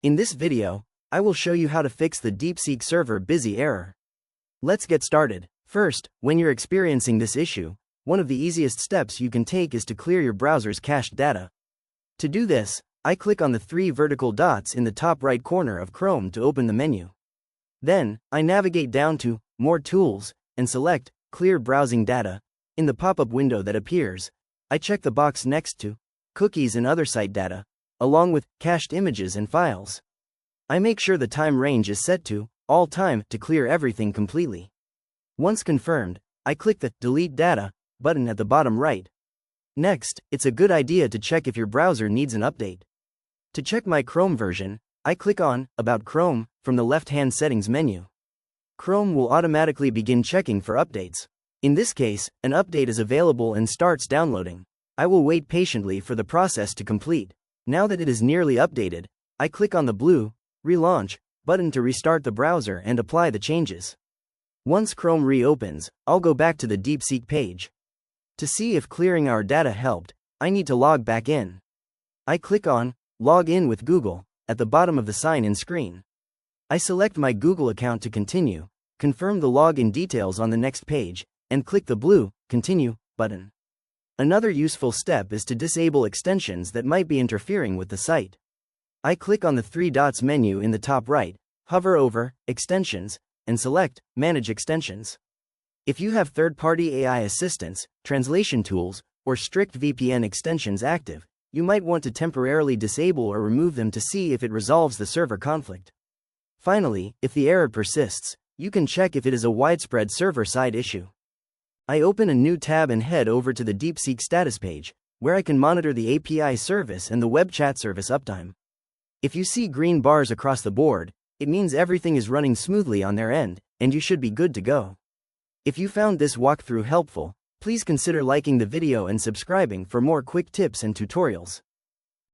In this video, I will show you how to fix the Deepseek server busy error. Let's get started. First, when you're experiencing this issue, one of the easiest steps you can take is to clear your browser's cached data. To do this, I click on the three vertical dots in the top right corner of Chrome to open the menu. Then, I navigate down to More Tools and select Clear Browsing Data. In the pop-up window that appears, I check the box next to Cookies and Other Site Data, along with Cached Images and Files. I make sure the time range is set to All Time to clear everything completely. Once confirmed, I click the Delete Data button at the bottom right. Next, it's a good idea to check if your browser needs an update. To check my Chrome version, I click on About Chrome from the left-hand settings menu. Chrome will automatically begin checking for updates. In this case, an update is available and starts downloading. I will wait patiently for the process to complete. Now that it is nearly updated, I click on the blue Relaunch button to restart the browser and apply the changes. Once Chrome reopens, I'll go back to the Deepseek page. To see if clearing our data helped, I need to log back in. I click on Log in with Google at the bottom of the sign-in screen. I select my Google account to continue, confirm the login details on the next page, and click the blue Continue button. Another useful step is to disable extensions that might be interfering with the site. I click on the three dots menu in the top right, hover over Extensions, and select Manage Extensions. If you have third-party AI assistance, translation tools, or strict VPN extensions active, you might want to temporarily disable or remove them to see if it resolves the server conflict. Finally, if the error persists, you can check if it is a widespread server-side issue. I open a new tab and head over to the Deepseek status page, where I can monitor the API service and the web chat service uptime. If you see green bars across the board, it means everything is running smoothly on their end, and you should be good to go. If you found this walkthrough helpful, please consider liking the video and subscribing for more quick tips and tutorials.